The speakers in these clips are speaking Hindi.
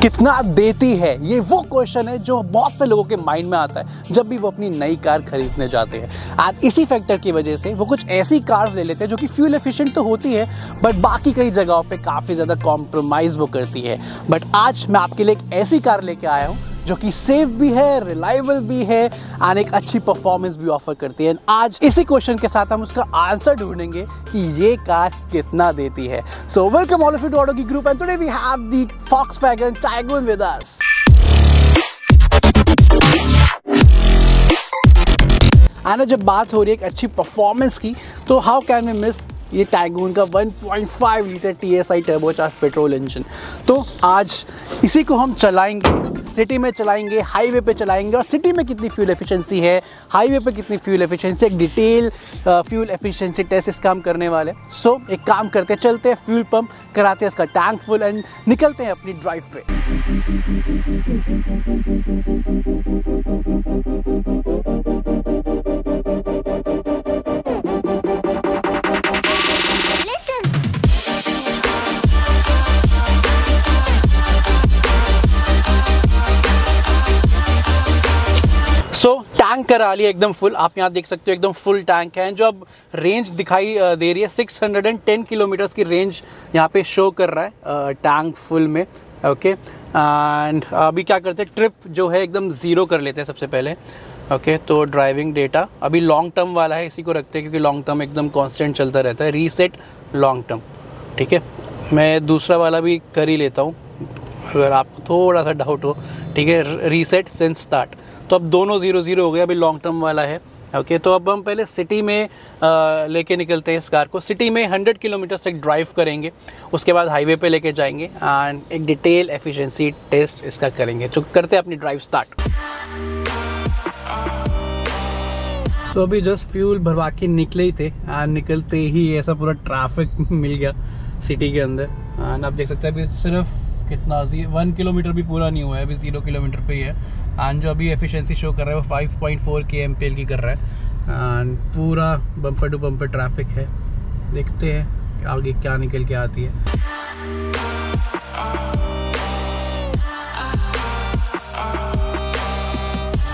कितना देती है, ये वो क्वेश्चन है जो बहुत से लोगों के माइंड में आता है जब भी वो अपनी नई कार खरीदने जाते हैं। और इसी फैक्टर की वजह से वो कुछ ऐसी कार्स ले लेते हैं जो कि फ्यूल एफिशिएंट तो होती है बट बाकी कई जगहों पे काफ़ी ज़्यादा कॉम्प्रोमाइज़ वो करती है। बट आज मैं आपके लिए एक ऐसी कार लेके आया हूँ जो कि सेफ भी है, रिलायबल भी है और एक अच्छी परफॉर्मेंस भी ऑफर करती है। आज इसी क्वेश्चन के साथ हम उसका आंसर ढूंढेंगे कि ये कार कितना देती है। So welcome all of you to auto की group and today we have the Volkswagen Tiguan with us. आना जब बात हो रही है एक अच्छी परफॉर्मेंस की तो हाउ कैन वी मिस ये टाइगून का 1.5 litre TSI turbocharge petrol engine. तो आज इसी को हम चलाएंगे, सिटी में चलाएंगे, हाईवे पे चलाएंगे और सिटी में कितनी फ्यूल एफिशिएंसी है, हाईवे पे कितनी फ्यूल एफिशिएंसी, एक डिटेल फ्यूल एफिशिएंसी टेस्ट इसका हम करने वाले। सो एक काम करते हैं, चलते हैं फ्यूल पंप कराते हैं इसका टैंक फुल एंड निकलते हैं अपनी ड्राइव पे। सो टैंक करा लिया एकदम फुल, आप यहाँ देख सकते हो एकदम फुल टैंक है। जो अब रेंज दिखाई दे रही है 610 किलोमीटर्स की रेंज यहाँ पे शो कर रहा है टैंक फुल में। ओके एंड अभी क्या करते हैं, ट्रिप जो है एकदम ज़ीरो कर लेते हैं सबसे पहले। ओके तो ड्राइविंग डेटा अभी लॉन्ग टर्म वाला है, इसी को रखते हैं क्योंकि लॉन्ग टर्म एकदम कांस्टेंट चलता रहता है। रीसेट लॉन्ग टर्म, ठीक है। मैं दूसरा वाला भी कर ही लेता हूँ अगर आपको थोड़ा सा डाउट हो, ठीक है। रीसेट सिंस स्टार्ट, तो अब दोनों 0-0 हो गया, अभी लॉन्ग टर्म वाला है। ओके तो अब हम पहले सिटी में लेके निकलते हैं इस कार को। सिटी में 100 किलोमीटर तक ड्राइव करेंगे, उसके बाद हाईवे पे लेके जाएंगे एंड एक डिटेल एफिशिएंसी टेस्ट इसका करेंगे। तो करते हैं अपनी ड्राइव स्टार्ट। तो अभी जस्ट फ्यूल भरवा के निकले ही थे एंड निकलते ही ऐसा पूरा ट्रैफिक मिल गया सिटी के अंदर। एंड आप देख सकते हैं अभी सिर्फ कितना 1 किलोमीटर भी पूरा नहीं हुआ है, अभी 0 किलोमीटर पे ही है। एंड जो अभी एफिशिएंसी शो कर रहा है वो 5.4 kmpl की कर रहा है एंड पूरा बम्पर टू बम्पर ट्रैफिक है। देखते हैं आगे क्या निकल के आती है।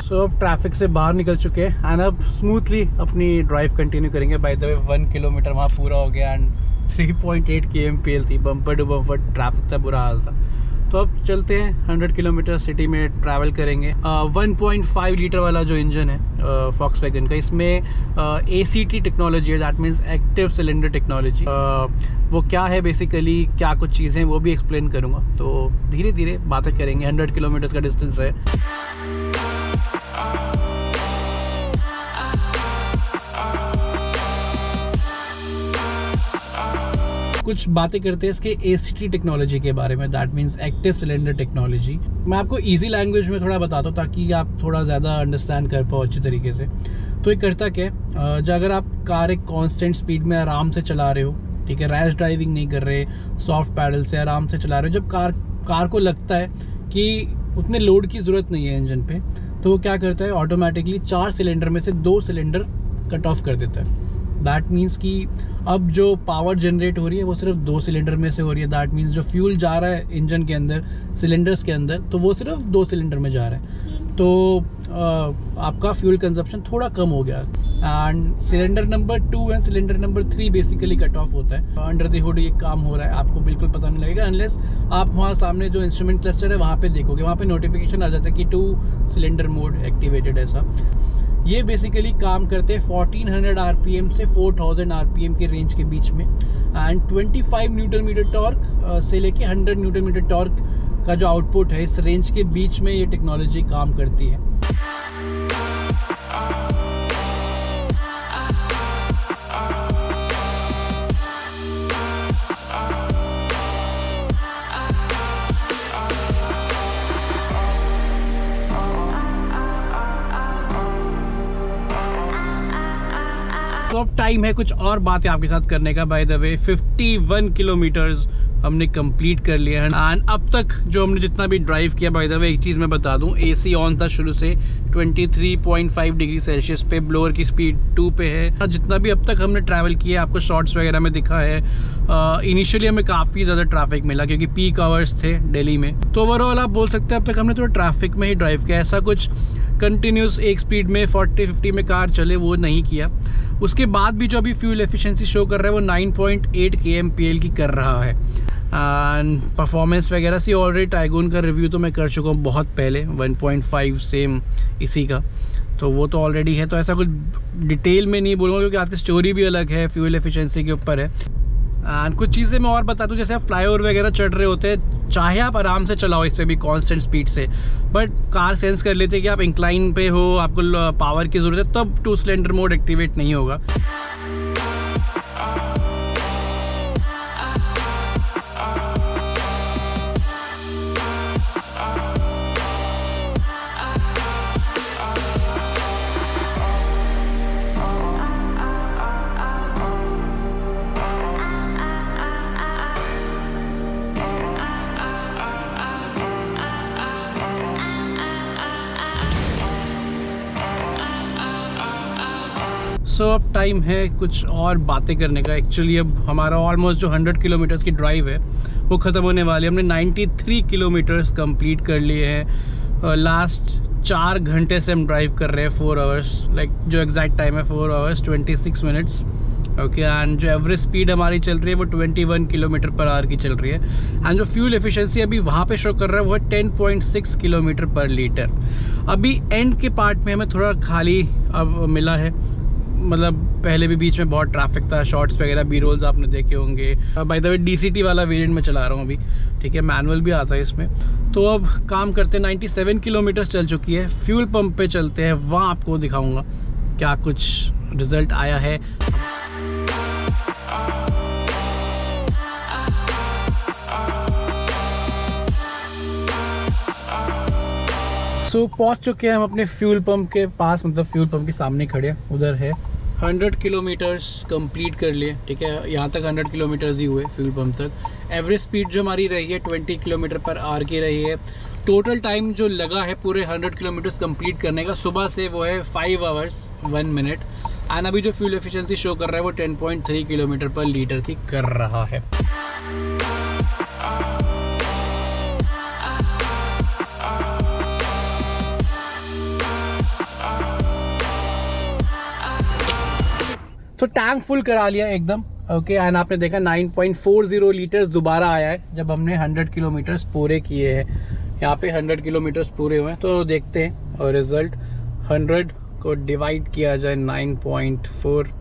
सो अब ट्रैफिक से बाहर निकल चुके हैं एंड अब स्मूथली अपनी ड्राइव कंटिन्यू करेंगे। बाय द वे 1 किलोमीटर वहाँ पूरा हो गया एंड 3.8 kmpl थी, बम्पर टू बम्पर ट्रैफिक था, बुरा हाल था। तो अब चलते हैं 100 किलोमीटर सिटी में ट्रैवल करेंगे। 1.5 लीटर वाला जो इंजन है Volkswagen का, इसमें ACT टेक्नोलॉजी है, that means active cylinder technology. वो क्या है बेसिकली, क्या कुछ चीज़ें वो भी एक्सप्लेन करूँगा। तो धीरे धीरे बातें करेंगे। 100 किलोमीटर का डिस्टेंस है। कुछ बातें करते हैं इसके ACT टेक्नोलॉजी के बारे में, that means active cylinder technology. मैं आपको इजी लैंग्वेज में थोड़ा बताता हूँ ताकि आप थोड़ा ज़्यादा अंडरस्टैंड कर पाओ अच्छी तरीके से। तो ये करता क्या है, जो अगर आप कार एक कांस्टेंट स्पीड में आराम से चला रहे हो, ठीक है, रैश ड्राइविंग नहीं कर रहे, सॉफ्ट पैडल से आराम से चला रहे हो, जब कार को लगता है कि उतने लोड की ज़रूरत नहीं है इंजन पे, तो वो क्या करता है ऑटोमेटिकली 4 सिलेंडर में से 2 सिलेंडर कट ऑफ कर देता है। दैट मीन्स कि अब जो पावर जनरेट हो रही है वो सिर्फ 2 सिलेंडर में से हो रही है। दैट मीन्स जो फ्यूल जा रहा है इंजन के अंदर, सिलेंडर्स के अंदर, तो वो सिर्फ 2 सिलेंडर में जा रहा है। तो आपका फ्यूल कंजप्शन थोड़ा कम हो गया and cylinder number 2 and cylinder number 3 basically cut off होता है। अंडर द हुड ये काम हो रहा है, आपको बिल्कुल पता नहीं लगेगा अनलेस आप वहाँ सामने जो इंस्ट्रूमेंट क्लस्टर है वहाँ पे देखोगे, वहाँ पे नोटिफिकेशन आ जाता है कि 2 सिलेंडर मोड एक्टिवेटेड। ऐसा ये बेसिकली काम करते हैं 1400 RPM से 4000 RPM के रेंज के बीच में एंड 25 न्यूटन मीटर टॉर्क से लेके 100 न्यूटन मीटर टॉर्क का जो आउटपुट है, इस रेंज के बीच में ये टेक्नोलॉजी काम करती है। तो अब टाइम है कुछ और बातें आपके साथ करने का। बाय द वे 51 किलोमीटर्स हमने कंप्लीट कर लिया है। एंड अब तक जो हमने जितना भी ड्राइव किया, बाय द वे एक चीज़ मैं बता दूं, एसी ऑन था शुरू से, 23.5 डिग्री सेल्सियस पे, ब्लोअर की स्पीड 2 पे है। जितना भी अब तक हमने ट्रैवल किया आपको शॉर्ट्स वगैरह में दिखा है। इनिशियली हमें काफ़ी ज़्यादा ट्रैफिक मिला क्योंकि पीक आवर्स थे दिल्ली में। तो ओवरऑल आप बोल सकते हैं अब तक हमने थोड़ा ट्रैफिक में ही ड्राइव किया, ऐसा कुछ कंटिन्यूस एक स्पीड में 40-50 में कार चले वो नहीं किया। उसके बाद भी जो अभी फ्यूल एफिशिएंसी शो कर रहा है वो 9.8 kmpl की कर रहा है। एंड परफॉर्मेंस वगैरह से ऑलरेडी टाइगून का रिव्यू तो मैं कर चुका हूँ बहुत पहले, 1.5 सेम इसी का, तो वो तो ऑलरेडी है, तो ऐसा कुछ डिटेल में नहीं बोलूँगा क्योंकि आपकी स्टोरी भी अलग है, फ्यूल एफिशिएंसी के ऊपर है। एंड कुछ चीज़ें मैं और बता दूँ, जैसे आप फ्लाईओवर वगैरह चढ़ रहे होते हैं, चाहे आप आराम से चलाओ इस पर भी कांस्टेंट स्पीड से, बट कार सेंस कर लेते हैं कि आप इंक्लाइन पे हो, आपको पावर की ज़रूरत है, तब 2 सिलेंडर मोड एक्टिवेट नहीं होगा। सो अब टाइम है कुछ और बातें करने का। एक्चुअली अब हमारा ऑलमोस्ट जो 100 किलोमीटर्स की ड्राइव है वो ख़त्म होने वाली है। हमने 93 किलोमीटर्स कंप्लीट कर लिए हैं। लास्ट 4 घंटे से हम ड्राइव कर रहे हैं, 4 आवर्स, लाइक जो एग्जैक्ट टाइम है 4 आवर्स 26 मिनट्स। ओके, एंड जो एवरेज स्पीड हमारी चल रही है वो 21 किलोमीटर पर आवर की चल रही है। एंड जो फ्यूल एफिशिएंसी अभी वहाँ पे शो कर रहा है वो है 10.6 किलोमीटर पर लीटर। अभी एंड के पार्ट में हमें थोड़ा खाली अब मिला है, मतलब पहले भी बीच में बहुत ट्रैफिक था, शॉर्ट्स वगैरह बी रोल्स आपने देखे होंगे। बाय द वे DCT वाला वेरिएंट में चला रहा हूँ अभी, ठीक है, मैनुअल भी आता है इसमें। तो अब काम करते हैं, 97 किलोमीटर्स चल चुकी है। फ्यूल पंप पे चलते हैं, वहाँ आपको दिखाऊंगा क्या कुछ रिजल्ट आया है। सो पहुँच चुके हैं हम अपने फ्यूल पंप के पास, मतलब फ्यूल पंप के सामने खड़े, उधर है। 100 किलोमीटर्स कंप्लीट कर लिए, ठीक है, यहाँ तक 100 किलोमीटर्स ही हुए फ्यूल पंप तक। एवरेज स्पीड जो हमारी रही है 20 किलोमीटर पर आवर की रही है। टोटल टाइम जो लगा है पूरे 100 किलोमीटर्स कंप्लीट करने का सुबह से वो है 5 आवर्स 1 मिनट। एंड अभी जो फ्यूल एफिशिएंसी शो कर रहा है वो 10.3 किलोमीटर पर लीटर की कर रहा है। तो टैंक फुल करा लिया एकदम, ओके। एंड आपने देखा 9.40 लीटर्स दोबारा आया है जब हमने 100 किलोमीटर्स पूरे किए हैं। यहाँ पे 100 किलोमीटर्स पूरे हुए हैं, तो देखते हैं और रिजल्ट। 100 को डिवाइड किया जाए 9.4,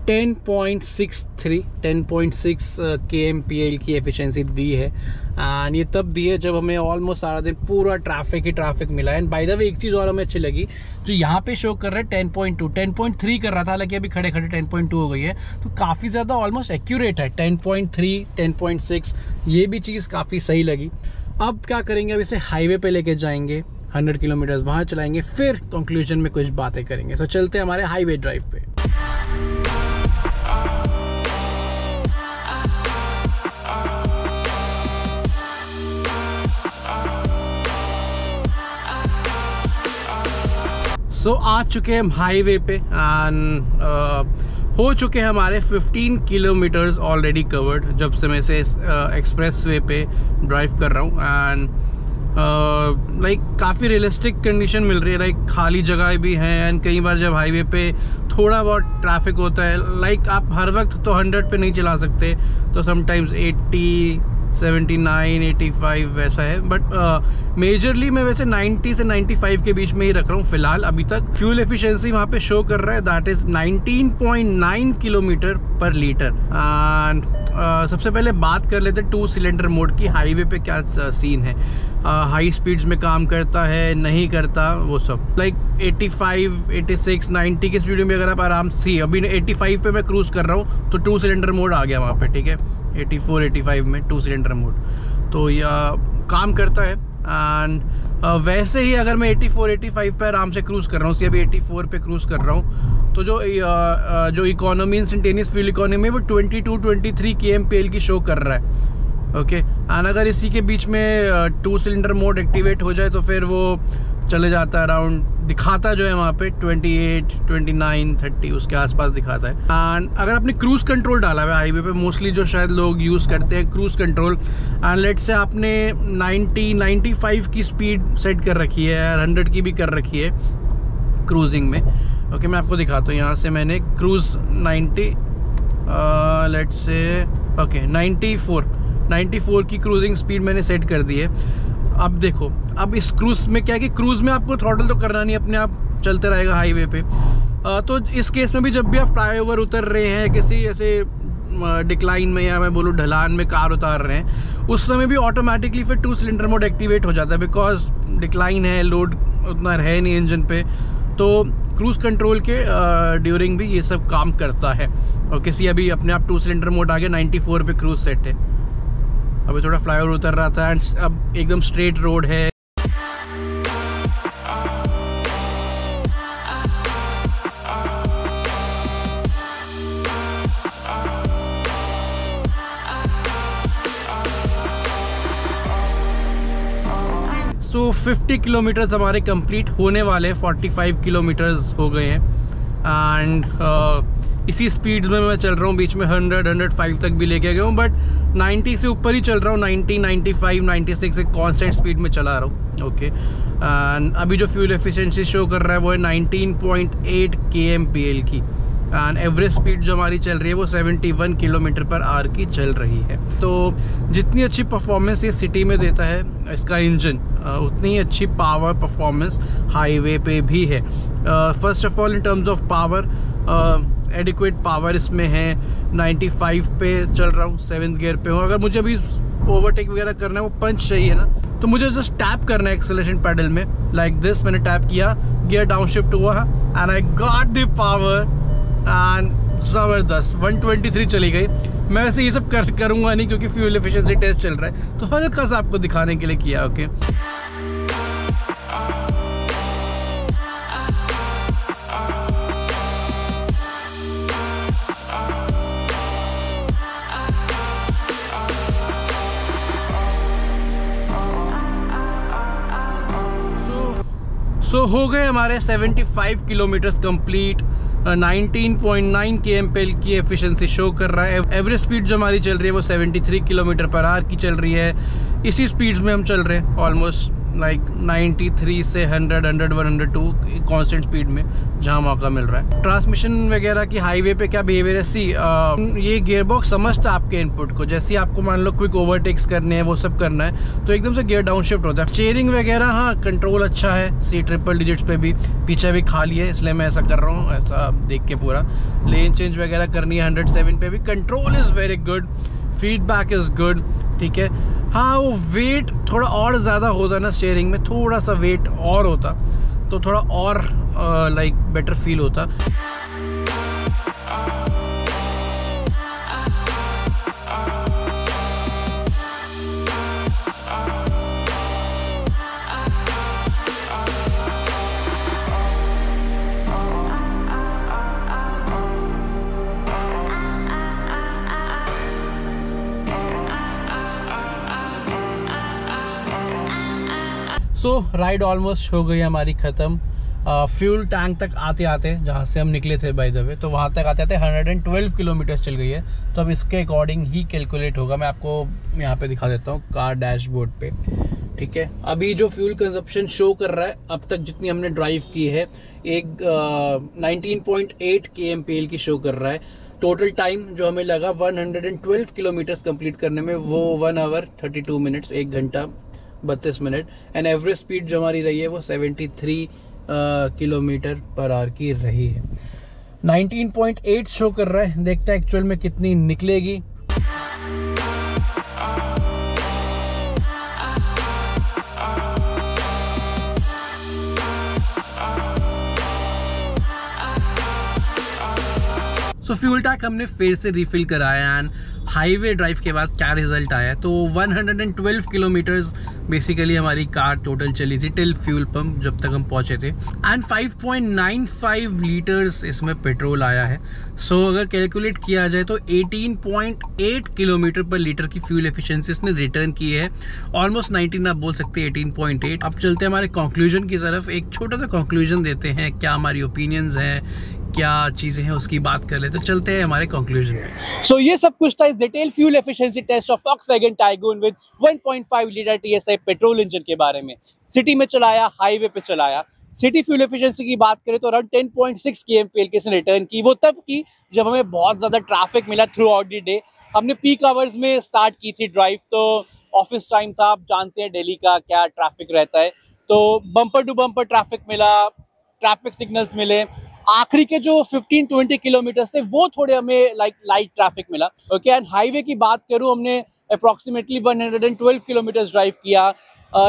10.6 kmpl की एफिशिएंसी दी है। एंड ये तब दी है जब हमें ऑलमोस्ट सारा दिन पूरा ट्रैफिक ही ट्रैफिक मिला है। एंड बाय द वे एक चीज़ और हमें अच्छी लगी, जो यहाँ पे शो कर रहा है 10.2, 10.3 कर रहा था, हालांकि अभी खड़े खड़े 10.2 हो गई है, तो काफ़ी ज़्यादा ऑलमोस्ट एक्यूरेट है। 10.3, 10.6 ये भी चीज़ काफ़ी सही लगी। अब क्या करेंगे, अब इसे हाईवे पे लेके जाएंगे, 100 किलोमीटर्स वहाँ चलाएंगे, फिर कंक्लूजन में कुछ बातें करेंगे। तो चलते हैं हमारे हाईवे ड्राइव पे। सो आ चुके हैं हम हाईवे पे एंड हो चुके हैं हमारे 15 किलोमीटर्स ऑलरेडी कवर्ड जब से मैं इसे एक्सप्रेस वे पे ड्राइव कर रहा हूँ। एंड लाइक काफ़ी रियलिस्टिक कंडीशन मिल रही है, लाइक खाली जगह भी हैं। एंड कई बार जब हाईवे पे थोड़ा बहुत ट्रैफिक होता है, लाइक आप हर वक्त तो 100 पे नहीं चला सकते, तो समटाइम्स 80, 79, 85 वैसा है। बट मेजरली मैं वैसे 90 से 95 के बीच में ही रख रहा हूँ फिलहाल अभी तक। फ्यूल एफिशिएंसी वहाँ पे शो कर रहा है, दैट इज़ 19.9 किलोमीटर पर लीटर। एंड सबसे पहले बात कर लेते हैं 2 सिलेंडर मोड की, हाईवे पे क्या सीन है, हाई स्पीड्स में काम करता है नहीं करता, वो सब। लाइक 85, 86, 90 की स्पीड में अगर आप आराम से, अभी 85 पे मैं क्रूज कर रहा हूँ तो 2 सिलेंडर मोड आ गया वहाँ पे, ठीक है, 84, 85 में 2 सिलेंडर मोड, तो यह काम करता है। एंड वैसे ही अगर मैं 84, 85 पे आराम से क्रूज़ कर रहा हूँ, अभी 84 पे क्रूज़ कर रहा हूँ, तो जो इकोनॉमी इंस्टेंटेनियस फ्यूल इकोनॉमी है वो 22, 23 kmpl की शो कर रहा है। ओके। एंड अगर इसी के बीच में 2 सिलेंडर मोड एक्टिवेट हो जाए तो फिर वो चले जाता है अराउंड, दिखाता जो है वहाँ पे 28, 29, 30 उसके आसपास दिखाता है। एंड अगर आपने क्रूज कंट्रोल डाला हुआ है हाईवे पे, मोस्टली जो शायद लोग यूज़ करते हैं क्रूज कंट्रोल, एंड लेट से आपने 90, 95 की स्पीड सेट कर रखी है, 100 की भी कर रखी है क्रूजिंग में। ओके, मैं आपको दिखाता हूँ। यहाँ से मैंने क्रूज 90 लेट से ओके 94 की क्रूजिंग स्पीड मैंने सेट कर दी है। अब देखो, अब इस क्रूज में क्या है कि क्रूज में आपको थ्रॉटल तो करना नहीं, अपने आप चलते रहेगा हाईवे पे। तो इस केस में भी जब भी आप फ्लाईओवर उतर रहे हैं, किसी ऐसे डिक्लाइन में या मैं बोलूँ ढलान में कार उतार रहे हैं, उस समय भी ऑटोमेटिकली फिर 2 सिलेंडर मोड एक्टिवेट हो जाता है, बिकॉज डिक्लाइन है, लोड उतना है नहीं इंजन पे। तो क्रूज कंट्रोल के ड्यूरिंग भी ये सब काम करता है। और किसी अभी अपने आप 2 सिलेंडर मोड आ गया, 94 पे क्रूज सेट है। अभी थोड़ा फ्लाईओवर उतर रहा था एंड अब एकदम स्ट्रेट रोड है। सो 50 किलोमीटर्स हमारे कंप्लीट होने वाले, 45 किलोमीटर्स हो गए हैं। एंड इसी स्पीड्स में मैं चल रहा हूँ, बीच में 100, 105 तक भी लेके गया हूँ, बट 90 से ऊपर ही चल रहा हूँ। 90, 95, 96 एक कांस्टेंट स्पीड में चला रहा हूँ। ओके, एंड अभी जो फ्यूल एफिशिएंसी शो कर रहा है वो है 19.8 kmpl की। एंड एवरेज स्पीड जो हमारी चल रही है वो 71 km/h की चल रही है। तो जितनी अच्छी परफॉर्मेंस ये सिटी में देता है इसका इंजन, उतनी ही अच्छी पावर परफॉर्मेंस हाईवे पे भी है। First of all in terms of power, adequate power इसमें है। 95 पे चल रहा हूँ, 7th गियर पे हूँ। अगर मुझे अभी ओवरटेक वगैरह करना है, वो पंच चाहिए ना, तो मुझे जस्ट टैप करना है एक्सेलरेशन पैडल में, लाइक दिस। मैंने टैप किया, गियर डाउन शिफ्ट हुआ and I got the power and ज़बरदस्त 123 चली गई। मैं वैसे ये सब करूँगा नहीं क्योंकि फ्यूल एफिशिएंसी टेस्ट चल रहा है, तो हल्का सा आपको दिखाने के लिए किया। ओके, सो हो गए हमारे 75 किलोमीटर्स कंप्लीट। 19.9 kmpl की एफिशिएंसी शो कर रहा है। एवरेज स्पीड जो हमारी चल रही है वो 73 km/h की चल रही है। इसी स्पीड्स में हम चल रहे हैं ऑलमोस्ट, लाइक 93 से 100, 101, 102 कांस्टेंट स्पीड में जहाँ मौका मिल रहा है। ट्रांसमिशन वगैरह की हाईवे पे क्या बिहेवियर है, ये गियरबॉक्स समझता है आपके इनपुट को। जैसे ही आपको मान लो क्विक ओवरटेक्स करने हैं, वो सब करना है, तो एकदम से गियर डाउन शिफ्ट होता है। स्टीयरिंग वगैरह, हाँ, कंट्रोल अच्छा है। C डिजिट्स पे भी पीछे भी खाली है, इसलिए मैं ऐसा कर रहा हूँ, ऐसा देख के पूरा। लेन चेंज वगैरह करनी है 107 पे भी। Control is very good, feedback is good, ठीक है। हाँ, वो वेट थोड़ा और ज़्यादा होता ना, स्टीयरिंग में थोड़ा सा वेट और होता तो थोड़ा और लाइक बेटर फील होता। सो राइड ऑलमोस्ट हो गई हमारी ख़त्म। फ्यूल टैंक तक आते आते, जहाँ से हम निकले थे बाय द वे, तो वहाँ तक आते आते 112 किलोमीटर चल गई है। तो अब इसके अकॉर्डिंग ही कैलकुलेट होगा। मैं आपको यहाँ पे दिखा देता हूँ कार डैशबोर्ड पे, ठीक है। अभी जो फ्यूल कंजप्शन शो कर रहा है अब तक जितनी हमने ड्राइव की है, एक 19.8 kmpl की शो कर रहा है। टोटल टाइम जो हमें लगा 112 किलोमीटर्स कंप्लीट करने में, वो 1 आवर 32 मिनट्स, 1 घंटा 32 मिनट। एंड एवरेज स्पीड जो हमारी रही है वो 73 km/h की रही है। 19.8 शो कर रहा है, देखते हैं एक्चुअल में कितनी निकलेगी। सो फ्यूल टैंक हमने फिर से रिफिल कराया एंड हाईवे ड्राइव के बाद क्या रिजल्ट आया, तो 112 किलोमीटर्स बेसिकली हमारी कार टोटल चली थी टिल फ्यूल पंप जब तक हम पहुंचे थे, एंड 5.95 लीटर्स इसमें पेट्रोल आया है। सो अगर कैलकुलेट किया जाए तो 18.8 किलोमीटर पर लीटर की फ्यूल एफिशिएंसी इसने रिटर्न की है। ऑलमोस्ट 19 आप बोल सकते हैं, 18.8। अब चलते हैं हमारे कंक्लूजन की तरफ, एक छोटा सा कंक्लूजन देते हैं, क्या हमारी ओपिनियंस हैं, क्या चीजें हैं उसकी बात कर ले। तो चलते हैं हमारे कंक्लूजन पे। सो ये सब कुछ था इस detail fuel efficiency test of Volkswagen Tiguan विद 1.5 लीटर TSI पेट्रोल इंजन के बारे में। सिटी में चलाया, हाईवे पे चलाया। सिटी फ्यूल एफिशिएंसी की बात करें तो अराउंड 10.6 kmpl के इसने रिटर्न की। वो तब की जब हमें बहुत ज़्यादा ट्रैफिक मिला थ्रू आउट द डे। हमने पीक आवर्स में स्टार्ट की थी ड्राइव, तो ऑफिस टाइम था, आप जानते हैं दिल्ली का क्या ट्रैफिक रहता है। तो बम्पर टू बम्पर ट्रैफिक मिला, ट्रैफिक सिग्नल्स मिले। आखिरी के जो 15-20 किलोमीटर थे वो थोड़े हमें लाइट ट्रैफिक मिला। ओके, एंड हाईवे की बात करूँ, हमने अप्रॉक्सीमेटली 112 किलोमीटर ड्राइव किया।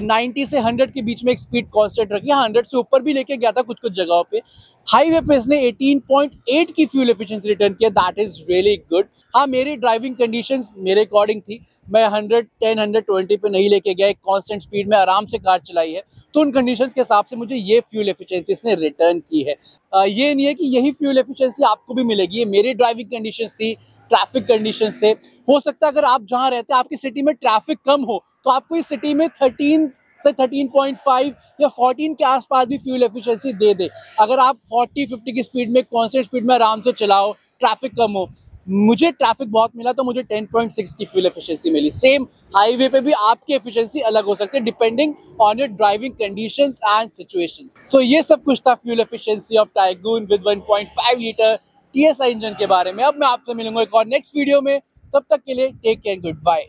90 से 100 के बीच में एक स्पीड कांस्टेंट रखी, 100 से ऊपर भी लेके गया था कुछ कुछ जगहों पे। हाईवे पे इसने 18.8 की फ्यूल एफिशिएंसी रिटर्न किया, दैट इज रियली गुड। हाँ, मेरी ड्राइविंग कंडीशंस मेरे अकॉर्डिंग थी, मैं 110-120 पे नहीं लेके गया, एक कांस्टेंट स्पीड में आराम से कार चलाई है, तो उन कंडीशंस के हिसाब से मुझे ये फ्यूल एफिशिएंसी इसने रिटर्न की है। ये नहीं है कि यही फ्यूल एफिशिएंसी आपको भी मिलेगी, ये मेरी ड्राइविंग कंडीशंस थी, ट्रैफिक कंडीशंस से। हो सकता है अगर आप जहाँ रहते हैं आपकी सिटी में ट्रैफिक कम हो, तो आपको इस सिटी में 13 से 13.5 या 14 के आसपास भी फ्यूल एफिशिएंसी दे दे। अगर आप 40-50 की स्पीड में, कांस्टेंट स्पीड में आराम से चलाओ, ट्रैफिक कम हो। मुझे ट्रैफिक बहुत मिला तो मुझे 10.6 की फ्यूल एफिशिएंसी मिली। सेम हाईवे पे भी आपकी एफिशिएंसी अलग हो सकती है depending on your driving conditions and situations. So ये सब कुछ था fuel efficiency of Tiguan with 1.5 litre TSI engine के बारे में। अब मैं आपसे मिलूंगा एक और नेक्स्ट वीडियो में, तब तक के लिए टेक केयर, गुड बाय।